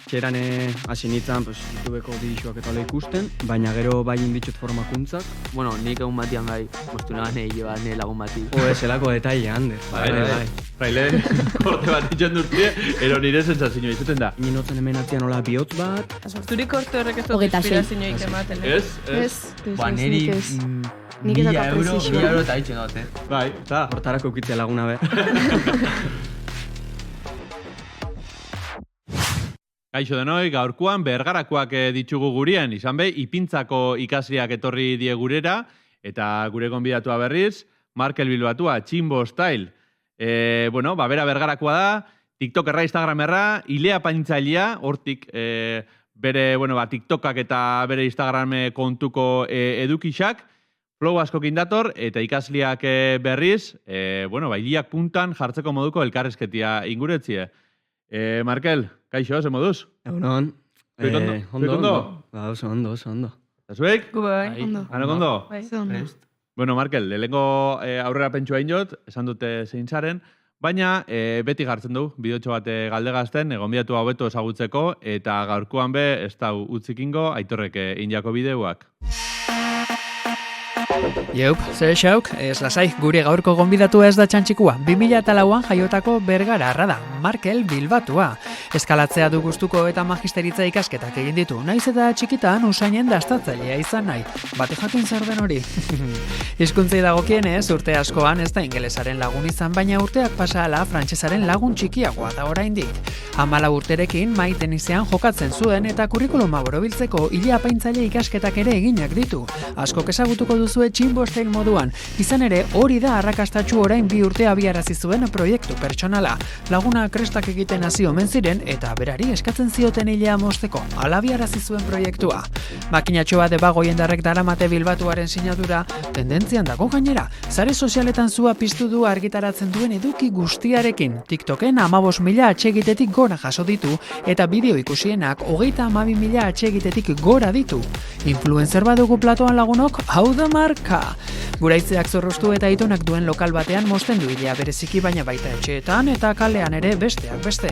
Txeran hasi nintzen, YouTubeko bideoak eta ikusten, baina gero bai inditxot formakuntzak. Bueno, nik egun batian gai, postu neban lagun bati. Zelako detaile, Ander. Bai, lehen korte bat itxen duztie, ero nire sensazioa izuten da. Ninotzen hemen atzian hola bihotz bat. Zuri korte horrek ez dut inspirazioik ematen. Ez? Ba, niri... Nik ez dakat 1000 euro eta itxen dut, Bai, eta... Hortarako ukitzea laguna be. Kaixo denoi, gaurkoan bergarakoak ditugu gurean, izan be, ipintzako ikasriak etorri die gurera, eta gure gonbidatua berriz, Markel Bilbatua, Tximbo Style. Bera bergarakoa da, TikTokerra, Instagramerra, ilea paintzailea, hortik bere, TikTokak eta bere Instagram kontuko edukixak, flow askokin dator, eta ikasliak berriz, iliak puntan jartzeko moduko elkarrezketia inguretzie. Markel, kaixo, ze moduz? Egunon. Ondo? Oso ondo. Eta zuek? Gu bai, ondo. Hanok ondo? Bai, ondo. Bueno, Markel, lehenko aurrera pentsua inot, esan dute zein zaren, baina beti gartzen du, bideotxo bat galdegazten, gonbidatu hobeto ezagutzeko, eta gaurkoan be, ez da utzikingo, Aitorrek indiako bideuak. Jeup, zer xauk, ez lasai, gure gaurko gonbidatua ez da txantxikua. 2004an jaiotako bergara arra da, Markel Bilbatua. Eskalatzea du gustuko eta magisteritza ikasketak egin ditu, naiz eta txikitan usainen dastatzailea izan nahi. Bate jakin zer den hori. Hizkuntzei dagokienez, urte askoan ez da ingelesaren lagun izan, baina urteak pasa ala frantsesaren lagun txikiagoa da oraindik. 14 urterekin maiten izean jokatzen zuen eta kurrikuluma borobiltzeko ile-apaintzaile ikasketak ere eginak ditu. Askok ezagutuko duzue Tximbo Style moduan. Izan ere, hori da arrakastatsu orain 2 urte abiarazi zuen proiektu pertsonala. Laguna krestak egiten hasi omen ziren eta berari eskatzen zioten ilea mosteko. Hala abiarazi zuen proiektua. Makinatxo bat debago jendarrek daramate Bilbatuaren sinadura, tendentzian dago gainera. Sare sozialetan zua piztu du argitaratzen duen eduki guztiarekin. TikToken 15.000 atsegitetik gora jaso ditu eta bideo ikusienak 32.000 atsegitetik gora ditu. Influencer badugu platoan lagunok, hau da marka. Guraitzeak zorroztu eta aitonak duen lokal batean mosten du ilea bereziki, baina baita etxeetan eta kalean ere besteak beste.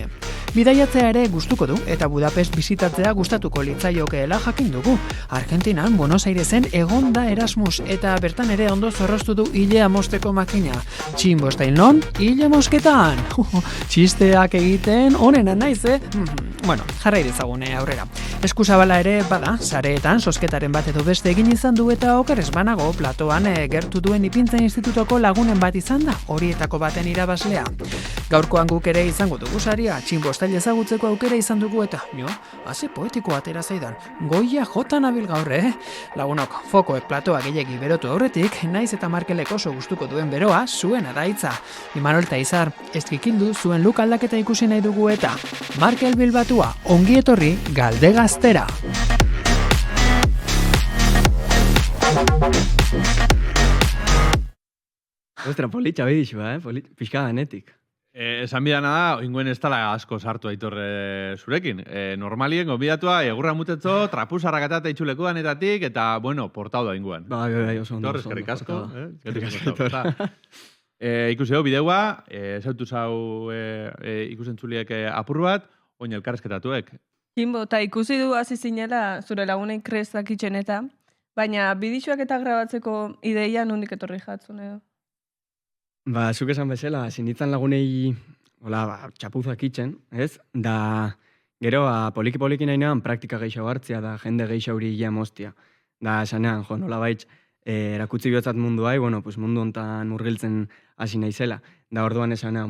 Bidaiatzea ere gustuko du eta Budapest bisitatzea gustatuko litzaiokeela jakin dugu. Argentinan, Buenos Airesen egon da Erasmus eta bertan ere ondo zorroztu du ilea mosteko makina. Tximbo Style non? Ile mosketan! Txisteak egiten onena naiz, jarrai dezagune aurrera. Eskuzabala ere bada, sareetan sosketaren bat edo beste egin izan du eta okerez banago platoan gertu duen ipintza institutoko lagunen bat izan da, horietako baten irabaslea. Gaurkoan guk ere izango dugu saria, Tximbo Style ezagutzeko aukera izan dugu eta, hase poetiko atera zaidan, goia jota nabil gaur, Lagunok, fokoek platoa gehiegi berotu aurretik, naiz eta Markelek oso gustuko duen beroa, zuena da hitza. Imanol eta Izar, ezkikildu zuen look aldaketa ikusi nahi dugu eta Markel Bilbatua, ongi etorri Galdegaztera. Ostra, politxa bidixua, pixka denetik. Esan bidana da, oinguen ez tala asko sartu Aitor zurekin. Normalien, gonbidatua, egurra mutetzo, trapuzarrak eta itxuleko danetatik, eta, portau da inguan. Bai, oso ondo. Torrez, gerrik asko. Ikusi hau, bideua, zautu zau ikusentzuliek apur bat, oin elkarrezketatuek. Tximbo, eta ikusi du hasi zinela zure lagunen krestak itxen eta, baina bidixoak eta grabatzeko ideia nondik etorri jatzun edo? Zuk esan bezala, sinitzen lagunei txapuzak itxen, ez? Da, gero, poliki nahinean praktika gehiago hartzia da, jende gehiago hori ia mostia. Da, esanean, nola baitz, erakutzi bihotzat mundu hai, mundu hontan urgiltzen hasi naizela. Da, orduan esanean,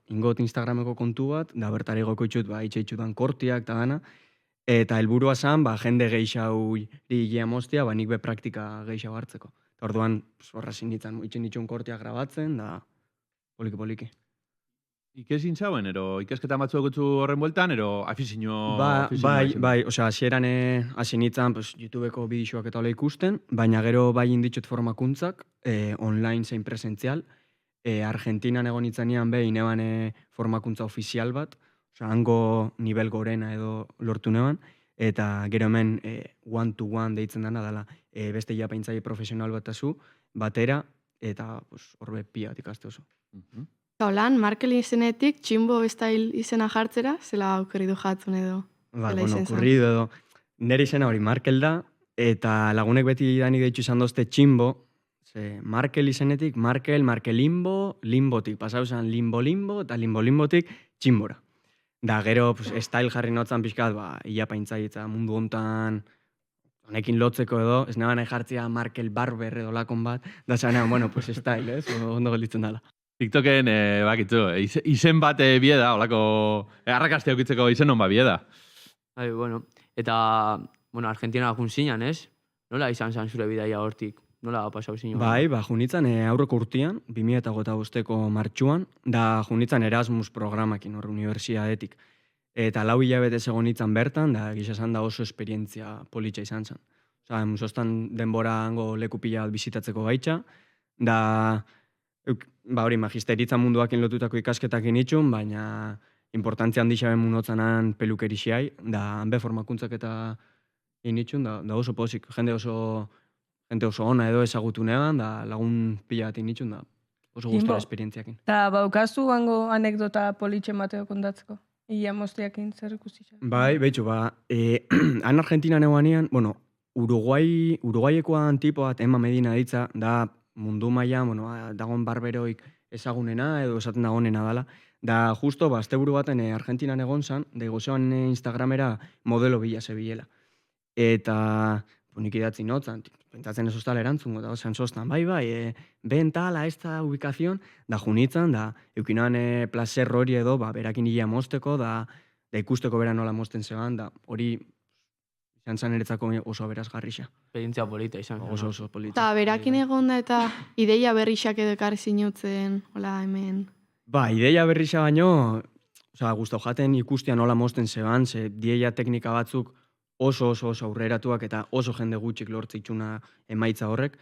ingot Instagrameko kontu bat, da bertari goko itxut, itxeitxutan kortiak eta gana, eta helburua zan, jende gehiago ia mostia, nik be praktika gehiago hartzeko. Orduan, horra sinitzen, itxen ditxun kortiak grabatzen, da, poliki. Ikesin zauen, ero ikasketa batzu egutzu horren bueltan, ero afizino... Bai, hasieran hasi nintzen, YouTubeko bideoak eta hola ikusten, baina gero bai inditxot formakuntzak, online zein presentzial, Argentinan egon nintzenean ineban formakuntza ofizial bat, hango nivel gorena edo lortu neban, eta gero hemen one-to-one deitzen dana dela beste japaintzaile profesional batazu, batera, eta horbe pila bat ikaste oso. Holan, Markel izenetik, Tximbo Style izena jartzera, zela aukeridu jatzun edo? Ba, zela bueno, izen zen? kurridu edo. Nere izena hori Markel da, eta lagunek beti dani deitu izan dozte Tximbo, ze Markel izenetik, Markelimbo, Limbotik, pasau zen Limbo, eta Limbotik Tximbora. Da, gero, style jarri notzan pixkat, iapaintzaitza mundu hontan, honekin lotzeko edo, ez nahi jartzea Markel Barber edo lakon bat, da zanean, bueno, style, ez, ondo gelditzen dela. TikToken, bakitzu, izen bat bieda, holako, arrakastea ukitzeko izen hon bat bieda. Bueno, eta, Argentina jun zinan, ez? Nola izan zan zure bidaia hortik? Nola pasau zinan? Bai, junitzen aurreko urtian, 2005ko martxuan, da junitzen Erasmus programakin, hor unibertsiadetik. Eta 4 hilabete egon nintzen bertan, da gisa esan da oso esperientzia politxa izan zen. Osa, musostan denbora hango leku pila bat bizitatzeko gaitxa, da hori magisteritza munduakin lotutako ikasketakin itxun, baina importantzia handi xaben munotzanan pelukerixiai, da hanbe formakuntzak eta initxun, da oso pozik, jende oso ona edo ezagutu negan, da lagun pila bat initxun, da oso gustora esperientziakin. Eta baukazu hango anekdota politxe mateo kontatzeko? Ia moztiakin zer ikusi zen? Bai, behitxu, han Argentina neguanean, Uruguayekoan tipo bat, Emma Medina ditza, da mundu mailan, dagoen barberoik ezagunena edo esaten dagoenena dela. Da justo, asteburu baten Argentinan egon zan, da igozean Instagramera modelo bila zebilela. Eta nik idatzi notzan, pentsatzen ez oztala erantzungo, da osan sostan, bai, ben tala, esta ubicazion, da junitzen, da eukinoan placer hori edo, berakin hila mozteko, da ikusteko bera nola mozten zeban, da hori izan zan eretzako oso aberazgarrixa. Esperientzia polita izan. Oso polita. Eta berakin egon da eta ideia berrixak edo ekarri zinutzen, hola hemen. Ideia berrixa baino, guztau jaten ikustia nola mozten zeban, ze dieia teknika batzuk oso aurreratuak eta oso jende gutxik lortzeitxuna emaitza horrek,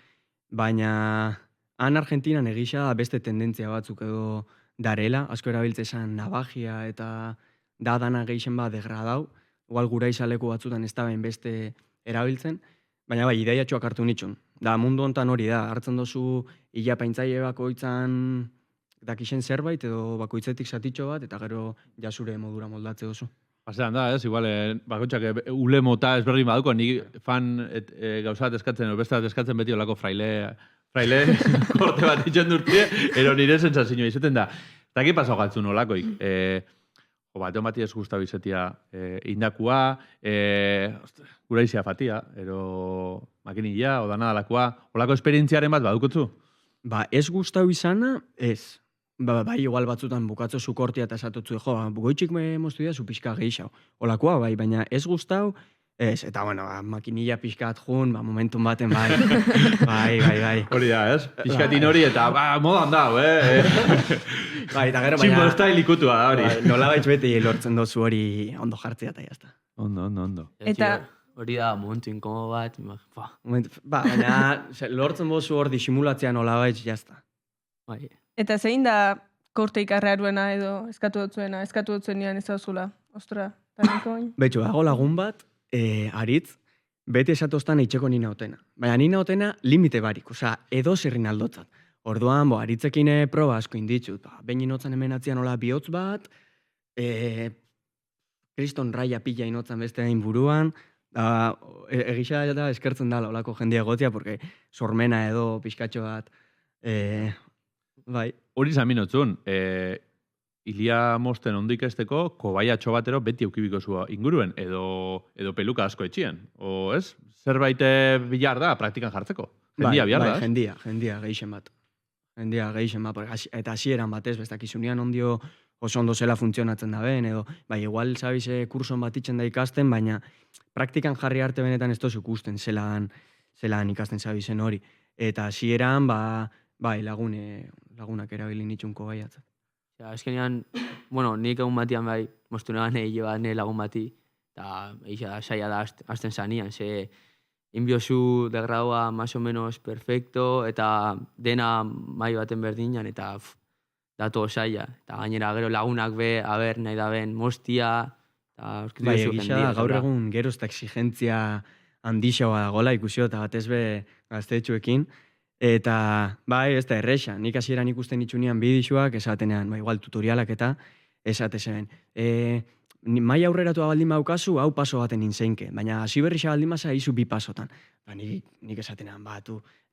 baina han Argentinan egisa beste tendentzia batzuk edo darela, asko erabiltze esan navagia eta da dana geixen degradau, igual gura izaleku batzutan ez da ben beste erabiltzen, baina ideia txoak hartu nitxun. Da mundu hontan hori da, hartzen dozu ilapaintzaile bakoitzan dakixen zerbait edo bakoitzetik zatitxo bat, eta gero jasure modura moldatze oso. Pasean da, ez? Igual, bakotxak ule mota ezberdin baduko, nik fan gauzat eskatzen, beste bat eskatzen beti olako fraile korte bat itxen durtie, ero nire sentsazioa izaten da. Eta ki pasau galtzun olakoik. Batean bati ez guztabu izatea indakua, gura izia fatia, ero makinilla, odana dalakoa, olako esperientziaren bat badukotzu? Ez guztau izana, ez. Bai, igual batzutan bukatzo zukortia eta esatotzu, goitxik moztu dira zu pixka geixau. Olakoa, bai, baina ez guztau, ez, eta, makinilla pixkat jun, momentun baten, bai. Bai. Hori da, ez? Pixkatin hori eta, modan dau, Bai, eta gero, Tximbo style ikutua da, hori. Nola baitz beti lortzen dozu hori ondo jartzea eta jazta. Ondo. Eta hori da, momentu inkomo bat, Baina lortzen bozu hor disimulatzea nola baitz jazta. Bai. Eta zein da korteik arraruena edo eskatu dutzuenean ez dauzula? Ostra, tanikoin? Betxo, dago lagun bat, aritz, beti esatoztan eitxeko nina otena. Baina nina otena limite barik, edo zerrin aldotzat. Orduan, aritzekin proba asko inditxut. Behin inotzan hemen atzian nola bihotz bat, kriston raia pila inotzan beste hain buruan, egisa da eskertzen dala olako jendia gotia, porque sormena edo pixkatxo bat, bai. Hori izan minotzun, ilia mosten ondo ikesteko, kobaiatxo batero beti eukibiko zua inguruen, edo peluka asko etxien. O, ez? Zerbait bilar da, praktikan jartzeko. Jendia bilar da, ez? Jendia geixen bat. Eta hasieran batez, bestakizunian ondio oso ondo zela funtzionatzen da ben, edo, bai, igual, sabize, kurson bat itzen da ikasten, baina praktikan jarri arte benetan ez tozu ikusten zelan ikasten sabizen hori. Eta hasieran, bai, lagunak erabili nitxunko baiatzat. Azkenean, nik egun batian bai, moztu negan lagun bati, eta eixa saia da azten zanian, ze inbiozu degradua más o menos perfecto, eta dena mai baten berdinan, eta datu saia. Eta gainera gero lagunak nahi da ben mostia, Bai, egisa gaur egun geroz eta exigentzia handixoa dagoela ikusio eta batez be gaztetxuekin. Eta, bai, ez da erresa. Nik hasieran ikusten itxunian bidixuak esatenean, igual tutorialak eta esate zen. Mai aurreratua baldin baukazu, hau paso baten inzeinke. Baina hasi berrixa baldin basa, izu 2 pasotan. Nik esatenean,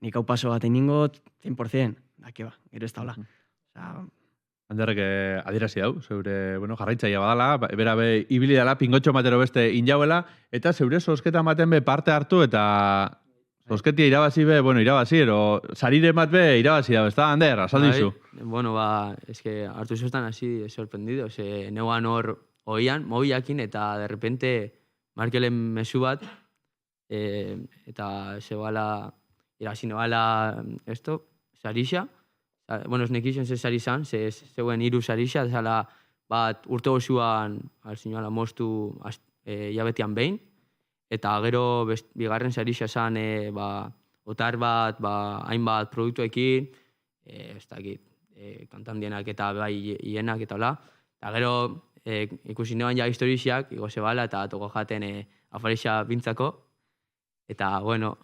nik hau paso baten ingot 100%. Dake ba, gero ez daula. Anderrek adierazi hau, zeure jarraitzaia badala, bera be ibili dela, pingotxo matero beste injauela, eta zeure sosketa maten be parte hartu, eta sosketia irabazi be, irabazi, ero sarire mat be irabazi da, ezta, Ander, azaldizu. Bueno, eske hartu zoztan hasi sorprendido, neuan hor oian, mobilakin, eta de repente Markelen mesu bat, eta zebala, irabazi nebala, sarixa, ez nekixen ze sari zan, zeuen 3 sarixa, zala bat urte gozuan, alzinuala moztu jabetian behin, eta gero bigarren sarixa zan, otar bat, hainbat produktuekin, ez dakit, kantandienak eta bai hienak eta hola, eta gero ikusi neban ja historiziak, igo zebala, eta toko jaten afarixa bintzako, eta, bueno,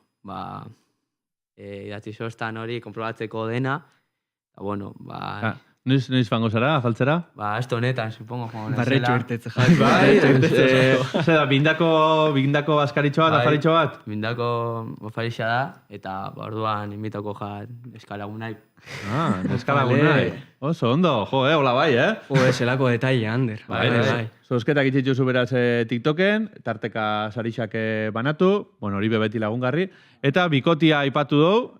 idatzi zoztan hori, konprobatzeko dena, eta, bueno, Noiz fango zara, afaltzera? Esto honetan, supongo. Barretxo irtetze. Zer da, bindako askaritxo bat, afaritxo bat? Bindako afarixa da, eta orduan inbitako eskalagunai. Eskalagunai. Oso, ondo, hola bai, Zelako detaile, Ander. Bai. Zozketak itxitzu beraz TikToken, tarteka sarixak banatu, hori bebeti lagungarri, eta bikotia aipatu dugu,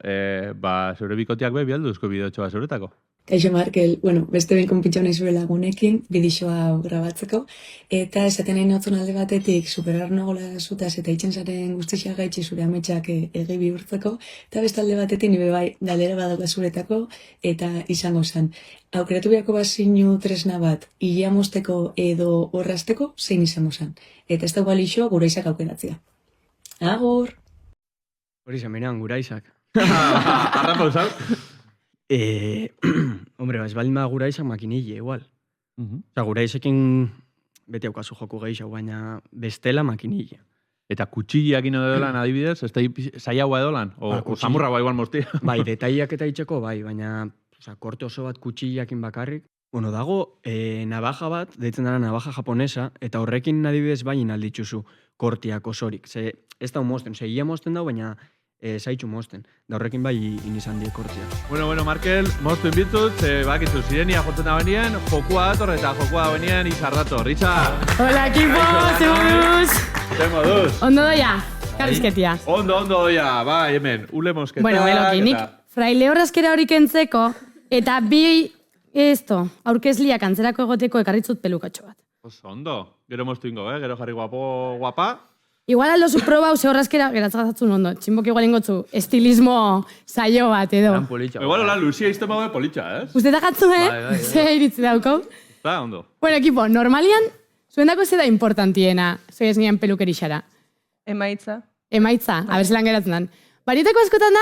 zeure bikotiak be bialduzko bideotxoa zeuretako. Kaixo Markel, beste behin konpintxau nahi zure lagunekin, bidixoa grabatzeko, eta esaten nahi notzun alde batetik superarno gola zutaz eta itxen zaren guztixak gaitxe zure ametsak egi bihurtzeko, eta beste alde batetik nire bai galera badauka zuretako, eta izango zen. Aukeratu beharko bazinu tresna bat, hilea mozteko edo horrazteko, zein izango zen. Eta ez da balixo gura izak aukeratzea. Agur! Hori zemenean gura izak. Arrapa usau? Hombre, ez baldin gura izak makinille, igual. Gura izakin beti aukazu joku gehiago, baina bestela makinille. Eta kutsiliak ino edolan adibidez, ez da zaiagoa edolan? O samurra igual moztia? Bai, detaiak eta itxeko, bai, baina korte oso bat kutsiliakin bakarrik. Bueno, dago navaja bat, deitzen dara navaja japonesa, eta horrekin adibidez bain alditzuzu kortiak osorik. Ez da mozten, ia mozten da, baina zaitxu mozten. Da horrekin bai inizan die kortiak. Bueno, Markel, moztu inbitzut, bakizu, zirenia jotzen da benien, jokua dator eta jokua da benien izardator. Richard! Hola, equipo, zeburuz! Tengo dos. Ondo doia, karrizketiaz. Ondo doia, bai, hemen, ule mosketak. Bueno, elokinik, fraile horrazkera horik entzeko, eta bi, aurkezliak antzerako egoteko ekarritzut pelukatxo bat. Ondo, gero moztu ingo, gero jarri guapa. Igual aldo zu proba hause horrazkera, geratzatzen ondo, txinbok igual ingotzu estilismo saio bat edo. Igual hola, Lucia izte maue politxa, Uste da gatzu, Ze iritzi dauko. Da, ondo. Bueno, ekipo, normalian, zuendako ze da importantiena, zoiz nian pelukerixara. Emaitza. A ber zelan geratzen dan. Barietako askotan da,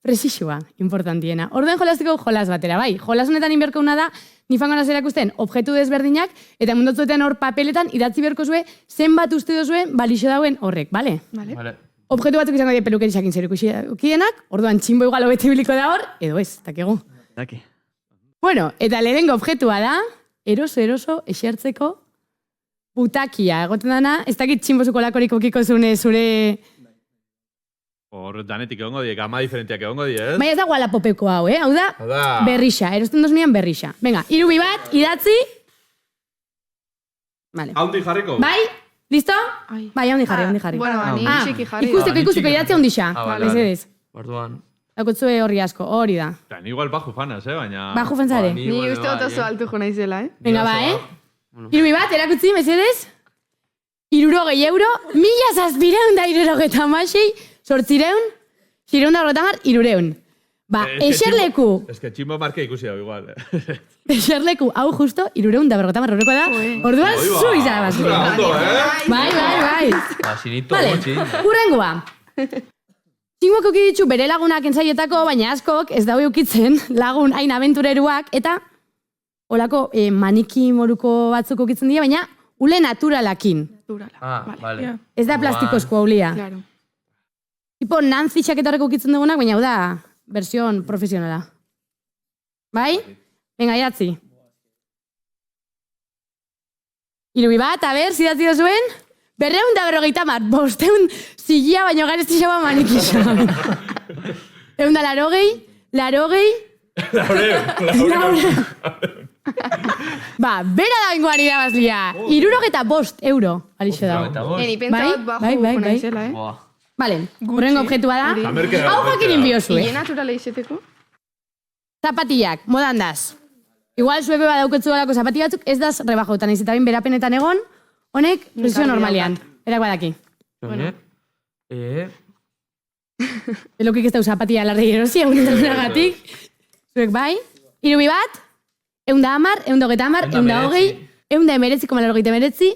presixua, importantiena. Orduen jolasteko jolas batera, bai. Jolas honetan inberko una da, nifango nazera ikusten objektu desberdinak, eta mundotzuetan hor papeletan idatzi berko zue, zenbat uste dozuen balixo dauen horrek, bale? Vale. Objektu batzuk izango die pelukerixakin zer ikusikienak, orduan txinbo igual hobetibiliko da hor, edo ez, takego. Daki. Bueno, eta lehenengo objektua da, eroso esertzeko butakia. Egoten dana, ez dakit txinbozuko lakorik okiko zune zure... Hor, danetik egongo die, gama diferentiak egongo die, ez? Baina ez da gualapopeko hau, Hau da berrixa, erosten dozunian berrixa. Venga, 3 bat, idatzi. Vale. Haundi jarriko? Bai, listo? Bai, haundi jarri. Bueno, ni txiki jarri. Ikusteko, idatzi hondixa. Bezedez. Orduan. Dakotzue horri asko, hori da. Ni igual baju fanaz, baina... Baju fanzare? Ni uste dut oso altu jo naizela, Venga, ba, 3 bat, erakutzi, bezedez. 60 euro, 1.776, 800, Ba, eserleku. Ez que tximbo marke ikusi dago igual. Eserleku, hau justo, 350 horreko da. Orduan, zu izan bat. Bai. Sinito, Urrengoa. Tximok ukiditzu bere lagunak ensaietako, baina askok ez daue ukitzen lagun hain abentureruak, eta olako maniki moruko batzuk ukitzen dira, baina ule naturalakin. Naturala. Ah, vale. Ja. Ez da plastikozko ulia. Claro. Tipo, Nancy txaketarreko ukitzen dugunak, baina hau da, version profesionala. Bai? Venga, idatzi. Irubi bat, a ber, zidatzi da zuen? 250, 500 zigia, baino garezti xaba manikisa. 180, 80, Ba, bera da bengoan irabazlia. 65 euro, alixo dago. Ni pentsat bajo bai. naizela, eh? Buah. Vale, horrengo objektua da. Hori. Hau jakin inbiozue. Ile naturala izeteko? Zapatillak, modan daz. Igual zuebe badauketzu balako zapati batzuk, ez daz rebajautan, ez eta bin berapenetan egon, honek presio normalian. Erak badaki. Bueno. Elokik ez dau zapatilla larri erosi, egunetan zuek bai. Irubi bat, 110, 130, 120, 119,89.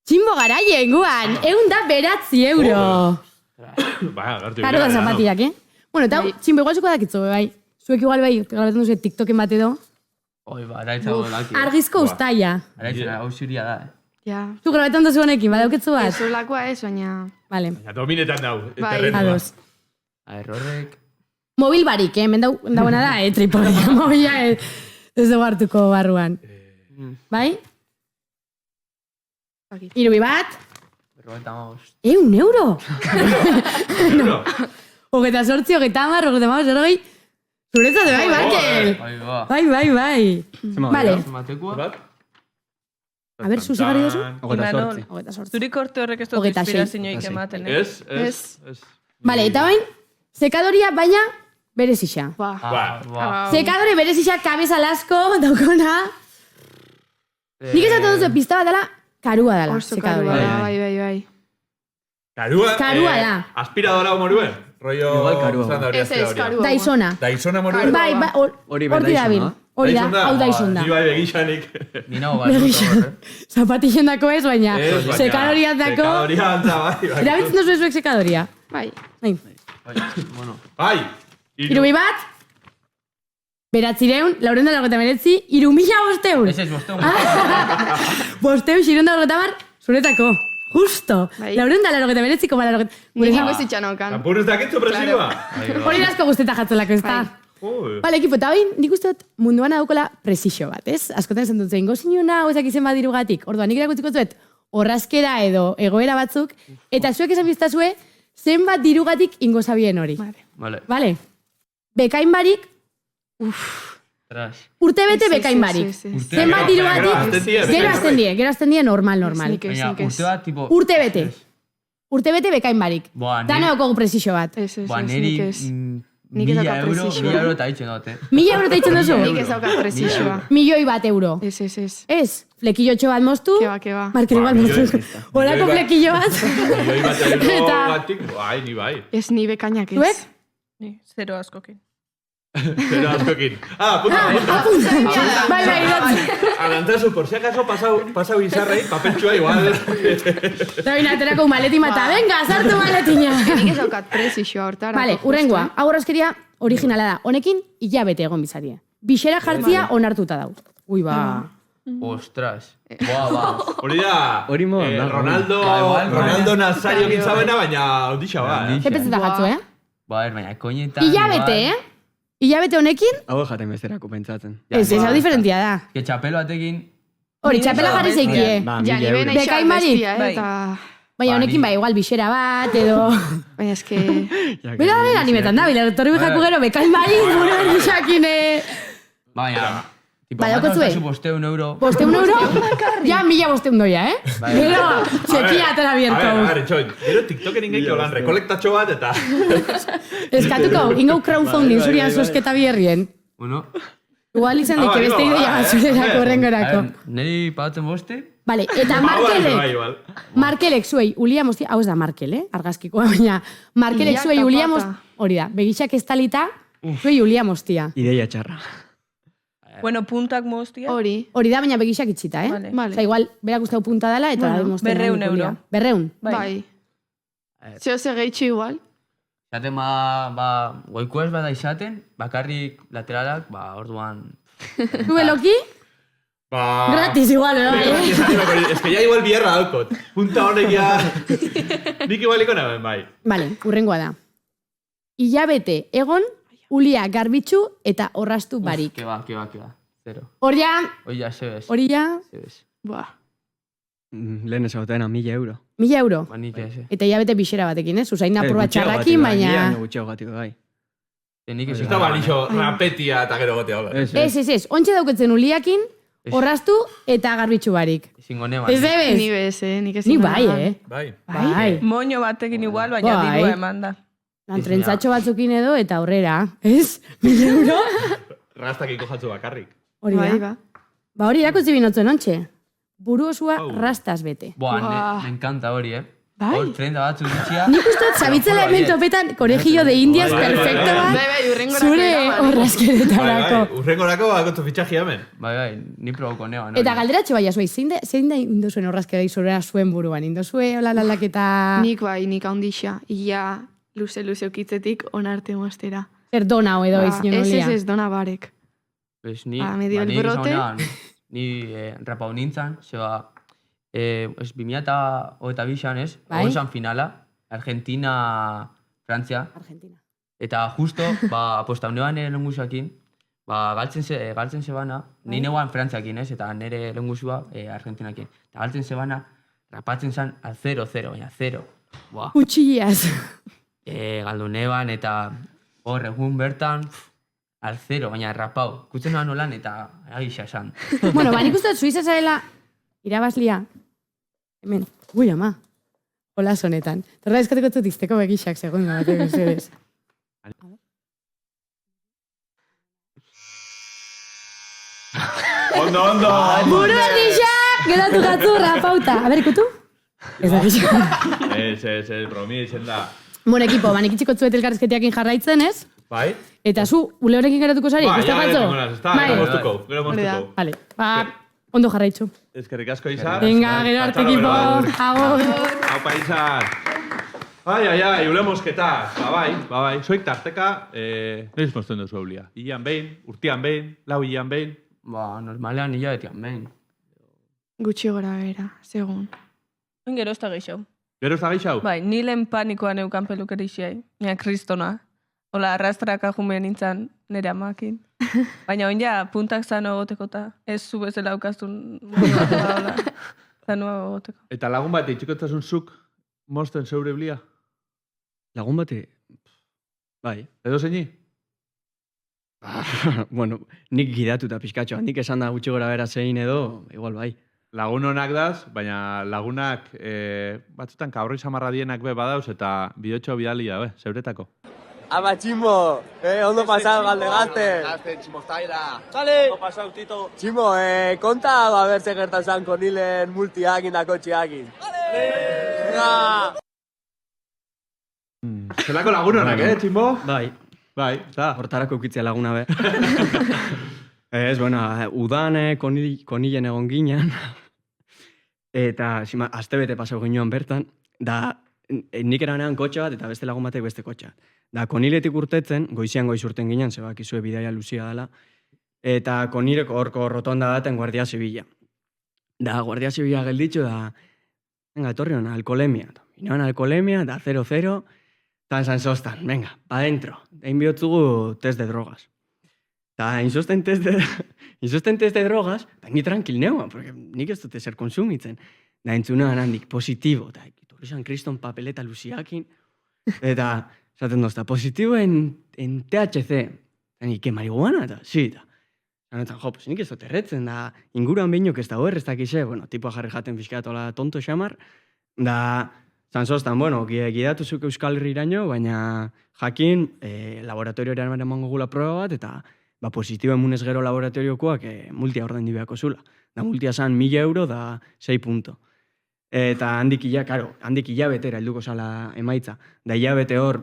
Tximbo garaien guan, 109 euro. Ba, gartu. Karo da zapatillak, eh? Bueno, eta tximbo igual zuko dakitzu, bai. Zuek igual bai, grabatzen duzu TikToken bat edo. Oi, ba, araitzago laki. Argizko ustaia. Araitzena, hau zuria da, Ja. Zu grabatzen duzu honekin, badauketzu bat? Ez olakoa ez, baina... Vale, Ja, dominetan dau. Bai. terrenua. ados. Errorrek. Mobil barik, dagoena da, tripodia, mobila ez dugu hartuko barruan. Bai? Irubi bat, 55. 100 euro! Hogeta sortzi, hogeta amar, hogeta amar, zerogei. Zuretzat, bai, Markel! Bai, ba. Bai. Vale, Matekua. a ber, zuzi gari duzu? Hogeta Imanol, sortzi. Hogeta sortzi. Zuri korte horrek ez dut Hogeita sei. inspirazioik ematen, eh? Ez. Vale, eta bain, sekadoria baina berezixa. Ba. Ba. Sekadore berezixa kabeza lasko, daukona. Nik esaten duzu, pizta bat dela, karua dela, Oso karua sekadorea. da, bai. Karua? Karua da. Aspiradora moruen? Rollo... Igual karua. Ez, karua. Daisona. Daisona moruen? Bai, Hori horti dabil. Daisona. Hori da, hau Daisona. Ni bai begixanik. Ni nago bat. Zapatillen dako ez, baina Ez, baina sekadorian dako. Sekadoria antza, bai. Erabiltzen duzu ezuek sekadoria. Bai. Bai. Bueno. Bai. Irubi bat, 999, 3.000 Ez ez, bosteun. Bosteun, 690, zuretako. Justo. Bai. 999,90. Nik ingo zitxanokan. Tampuruz dakitzu presioa? Hori asko guzteta jatzelako, ez da? Joder. Bale, ekipo, eta hori nik uste dut munduan daukola presixo bat, ez? Askotan esan dut zein, gozinuna, ezak izen badirugatik. Orduan, nik erakutziko zuet, horrazkera edo egoera batzuk, eta zuek esan biztazue, zenbat dirugatik ingo zabien hori. Vale. Vale? Bekain barik, Tras. urte bete bekain barik. Zenbat dirugatik, gero azten die normal. Nik ez, Baina, nik ez. urte bat, tipo... Urte bete. Urte bete bekain barik. Boa, Dana daukagu presixo bat. Ez, Boa, neri... nik ez. Nik 1000 ez daukat euro, presizioa. 1000 euro eta hitxen dut, 1.000 euro eta itzen duzu? Nik ez daukat presizioa. 1.000.000 euro. Ez. Ez, flekillotxo bat moztu. Keba. Markel igual moztu. Horako flekillo bat. Milioi bat euro Eta- batik, bai, ni bai. Ez ni bekainak ez. Zuek? Ni, zero askokin. Pero askokin. Puta. Bai, idatzi. Arantzazu, por si acaso pasau izarrei, papeltxua igual. Eta baina aterako maletin bata. Venga, sartu maletina. Nik ez daukat presizioa hortarako. Vale, urrengoa. Hau horrezkeria originala da. Honekin, hilabete egon bizarie. Bixera jartzia onartuta dau. Ui, ba. Ostras. Boa, ba. Hori da, Hori modan da. Ronaldo Nazario gintzabena, baina ondixa ba. Zepetzeta jatzu, eh? Ba, baina, koinetan... Hilabete, eh? Hilabete honekin, Hau jaten bezerako pentsatzen. ez, hau diferentia da. Que txapelo batekin... Hori, txapela jarri zeikie. Ba, Ja, 1000 ni euro. bena Bekain isa barik? bestia, Bai. eta... Baina honekin bai, igual bixera bat, edo... Baina eske... Bera da animetan da, bila, torri bejaku gero, bekain barik, gure nixakin, Baina... Tipo, Bai, daukatzue? bosteun euro... Bosteun euro? Ja, 1.000 doia, eh? Bai. Gero, txekia atera A bierko. ver, txoin. Gero TikToken ingeiko lan rekolektatxo bat eta... Eskatuko, ingau crowdfunding zurian sosketa bierrien. Bueno... Igual izan dike beste bai, ideia bat zurerako A horrengorako. ver, neri pagatzen boste? Vale, eta Bai, Markelek, igual. Markelek zuei, ulia moztia, hau ez da Markel, argazkikoa, baina Markelek Ilia zuei ulia tapata. hori da, begitxak estalita, zuei ulia moztia. Ideia txarra. Bueno, puntak moztia. Hori. Hori da, baina begitxak itxita, eh? Vale. Vale. Osa, igual, berak uste hau punta dela, eta Bueno, mozten 200 da, euro. 200. Bai. Zeo ze gehitxo igual. Zaten ba, goiko ez bada izaten, bakarrik lateralak, ba, orduan... Zu beloki, Gratis igual, bai. Es que ya igual bierra daukot. Punta honek ya... Nik igualiko naben, bai. Vale, urrengoa da. Hilabete egon, ulia garbitzu eta orrastu barik. Que va. Zero. Hori ja, Hori ja, zebes. Buah. Lehen esagotena, 1.000 euro. 1.000 euro. Ba, nik ez. Eta hilabete bixera batekin, ez? Usain apur bat txarrakin, baina... Gutxiago gatik, bai. Nik ez. Ez da balixo rapetia eta gero gotea hola. Ez. Ontxe dauketzen uliakin, orrastu eta garbitzu barik. Ezingo ne, Ez ebes? Ni bez, nik ez. Ni bai, Bai. Moño batekin igual, baina Bai. dirua eman da. Trentzatxo batzukin edo eta aurrera, ez? 1.000 euro? Rastakiko jatzu bakarrik. Hori da. Bai, ba. Ba hori irakutzi binotzen ontxe. Buru osua rastaz bete. Buah, me encanta hori, Bai. Hor, 30 batzu ditxia. Nik uste dut zabitzela hemen topetan Colegio de Indias perfecto bat. Bai, urrengorako Zure eraman. horrazkeretarako. Urrengorako bakotu fitxaji hemen. Bai, ni proboko neo. Eta galderatxo baina zuei, zein da induzuen horrazkera izurera zuen buruan? Induzue hola lalaketa... Nik handixa. Ia luze ukitzetik onarte mostera. Zer dona edo izin olia. Ez dona barek. Pues ni, medio el brote. Ni rapau nintzen, zeba, ez 2022an ez, Bai? egon finala, Argentina-Frantzia, Argentina. eta justo, aposta unean lenguzuakin, galtzen zebana, ni neuan Frantziakin ez, eta nire lenguzua Argentinakin. Eta galtzen zebana, rapatzen zen al 0-0, baina 0. Buah. Utxillas. Galdu neban, eta hor egun bertan, al 0, baina rapau. Kutzen noan nolan eta agisa esan. Bueno, nik uste dut Suiza zarela irabazlia. Hemen, ui ama, hola sonetan. Torra eskateko dut izteko begixak, segundo batek esedez. Ondo. Buru handixak, geratu gatzu rapauta. A ber, ikutu? Ez da gixak. Ez, bromi, izen da. Bueno, ekipo, banik itxiko zuet elkarrezketiakin jarraitzen, ez? Bai? Eta zu, ule horrekin geratuko zari? Bai, Uste ja, gatzo? gero moztuko. Vale, ondo jarraitzu. Eskerrik asko izan. Venga, gero arte ekipo. Agur. Aupa izan. Ai, ule mosketa. Bai. Zoik tarteka, noiz mozten duzu eulia. Ian behin, urtian behin, lau ian behin. Normalean hilabetian behin. Gutxi gora bera, segun. Gero ez da gehiago. Gero ez da geixau? Bai, ni lehen panikoa neukan pelukerixiai. Nia kristona. Hola, arrastraka jumen nintzen nire amakin. Baina oin ja, puntak zano egoteko eta ez zu bezala aukaztun zano egoteko. Eta lagun bat, itxikotasun zuk mosten zeure blia? Lagun bate, bai. Edo zeini? Bueno, nik gidatuta pixkatxo. Nik esan da gutxi gora bera zein edo, igual bai. Lagun honak daz, baina lagunak batzutan kabroi samarra dienak be badauz eta bidotxo bidali da, zeuretako. Ama Tximbo, ondo pasado galde gazte. Gazte, Tximbo zaila. Sale! Ondo pasau, Tito. Tximbo, konta a ber ze gertazan konilen multiakin da kotxiakin. Venga! Zelako lagun honak, Tximbo? Bai. Bai, da. Hortarako ukitzea laguna be. Ez, bueno, udan konilen egon ginen. Eta, astebete pasau ginoan bertan. Da, nik eranean kotxe bat eta beste lagun batek beste kotxe bat. Da, koniletik urtetzen, goizian goiz urten ginen, zebak izue bidaia luzia dela. Eta konileko horko rotonda baten Guardia Zibila. Da, Guardia Zibila gelditxo da, venga, etorri hona, alkoholemia. Inoan alkoholemia, da 0-0, tan San Sostan, venga, pa dentro. Egin bihotzugu test de drogas. Eta insosten test de drogas, eta ni tranquil neuan, porque nik ez dute zer konsumitzen. Da, entzunean handik, positibo, eta etorri San Kriston papeleta luziakin, eta esaten dozta, positibo en THC. Eta nik, marihuana, eta, sí, eta. Zanetan, jo, pues nik ez dut erretzen, da, inguruan behinok ez da horrez dakize, bueno, tipua jarri jaten fiskatola tonto xamar, da, San Sostan, bueno, gidatu zuk Euskal Herriraino, baina jakin, laboratorioaren emango gula proba bat, eta, positibo emunez gero laboratoriokoak multia ordein dibeako zula. Da, multia zan 1.000 euro, da, 6 punto. Eta handik hilabetera helduko zala emaitza. Da hilabete hor...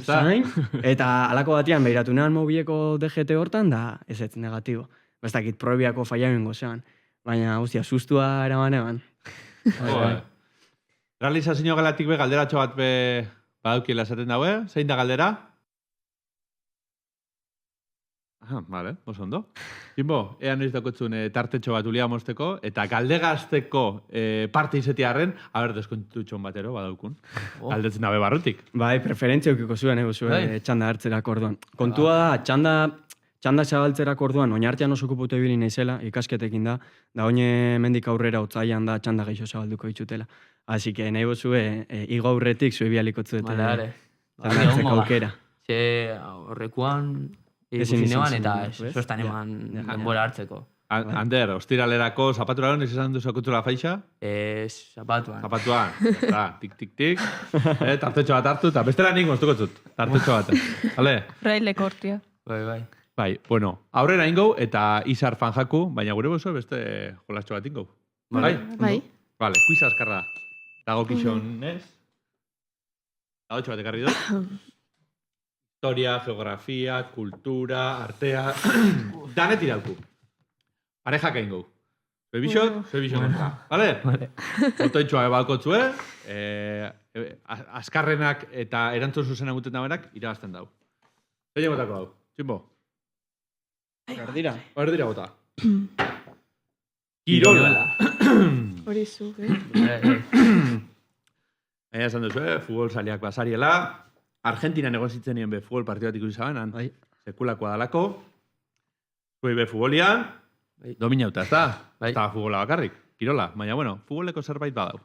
Zain, eta alako batian behiratu nean mobileko DGT hortan, da ez negatibo. Bestakit probiako faiamen gozean. Baina, hostia, sustua eraman eban. Realizazio galatik be, galderatxo bat be badaukiela esaten daue. Zein da galdera? Vale, oso ondo. Jimbo, ea noiz dakotzun tartetxo bat ulia mosteko, eta galdegazteko parte izetiarren, haber deskontutxon batero, badaukun. Galdetzen dabe barrutik. Bai, preferentzia eukiko zuen, txanda hartzerak orduan. Kontua da, txanda zabaltzerak orduan, oinartean oso kupute ibili naizela, ikasketekin da oine mendik aurrera otzaian da txanda gehiago zabalduko ditutela. Así que nahi bozue, igo aurretik zue bialikotzu eta txanda hartzeko aukera. Horrekuan ikusinean eta sostan eman denbora hartzeko. Ander, ostiralerako zapaturaren izan duzu akutzula faixa? Zapatuan. Zapatuan, tik. Tartetxo bat hartu, eta bestela nik moztuko zut. Tartetxo bat. Vale? Braille kortia. Bai, bueno, aurrera ingo eta izar fan jaku, baina gure bozo beste jolatxo bat ingo. Bai? Vale, kuiz askarra. Dago kixon, ez? Dago bat ekarri dut. Historia, geografia, kultura, artea... Danet irauku. Parejak ingo. Zue bixot kontra. Vale? Otoitxoa ebalkotzue, askarrenak eta erantzun zuzena muten dabenak irabazten dau. Zein gotako dau? Tximbo? Erdira gota. Kirola. Hori zu, Baina esan duzu, futbol saliak basariela. Argentina negozitzen nien be futbol partidu bat ikusi zabenan. Sekulakoa dalako. Zuei be futbolian. Dominauta, ez da? Ez da futbola bakarrik. Kirola. Baina, bueno, futboleko zerbait badau.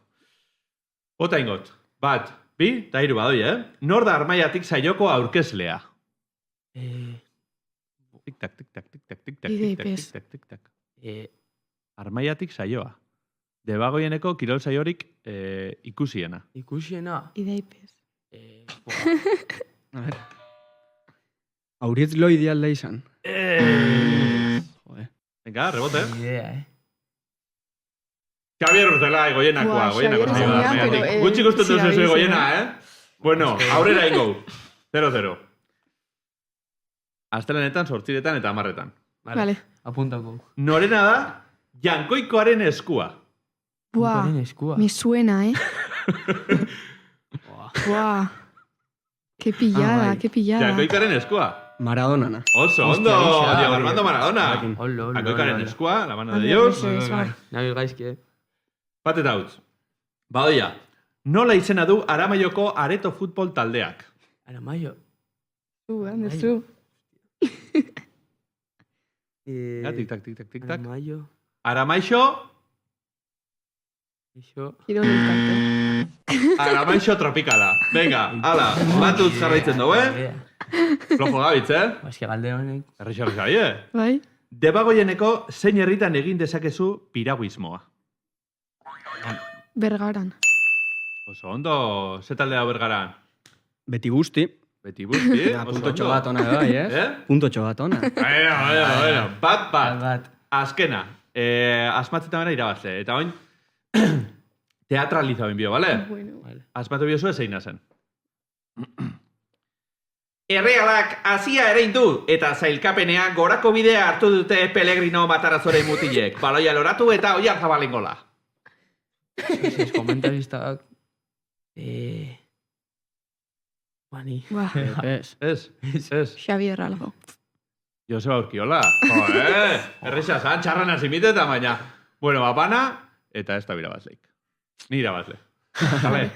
Bota ingot. 1, 2, eta 3 badoi, Nor da armaiatik saioko aurkezlea? Tik-tak, tik-tak, tik-tak, tik-tak, tik-tak, tik-tak. Armaiatik saioa. Debagoieneko kirol saiorik ikusiena. Ikusiena? Ideipez. A ver. Auritz lo ideal da izan. Venga, rebote. Idea, Xavier Urzelai, goienakoa. Gutxi gustutu zuzue goiena, Bueno, aurrera ingo. 0-0. Astelenetan, 8 eta 10. Vale. Apuntako. Norena da, Jankoikoaren eskua. Buah, me suena, Buah. Qué pillada. Jankoikoaren eskua. Maradona. Oso, ondo, Diego Armando Maradona. Jankoikoaren eskua, la mano de Dios. Nabil gaizki, Bat eta utz. Badoia, nola izena du Aramaioko areto futbol taldeak? Aramaio. Handezu. Tik-tak, tik-tak, tik-tak. Aramaio. Aramaixo... Kirol elkarte. Aramaixo tropikala. Venga, ala, bat utz jarraitzen dugu, Flojo gabitz, Eske galde honek. Errexorri gabi, Bai. Debagoieneko zein herritan egin dezakezu piraguismoa? Bergaran. Oso ondo, ze taldea Bergaran? Beti guzti. Puntotxo bat ona, bai, Puntotxo bat ona. Bueno. Bat. Azkena. Asmatzeta bera irabazle. Eta oin, teatraliza binbio, bale? Asmatu bio zuen zein zen. Errealak hasia ere indu, eta zailkapenean gorako bidea hartu dute Pellegrino Matarazore mutilek. Baloia loratu eta oiar zabalen gola. Komentaristak... Bani. Ez. Xavier algo. Joseba Urkiola. Erresa zan, txarran azimiteta, baina. Bueno, bapana, eta ez da birabazleik. Ni irabazle. Vale.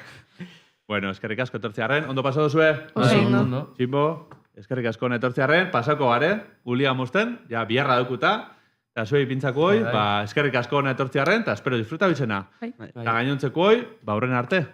Bueno, eskerrik asko etortzearen. Ondo pasado zue? Ondo. Tximbo, eskerrik asko etortzearen. Pasako gare, ulia mosten, ja biharra daukuta. Eta zuei pintzako hoi, eskerrik asko etortzearen, eta espero disfruta bitzena. Eta gainontzeko hoi, horren arte.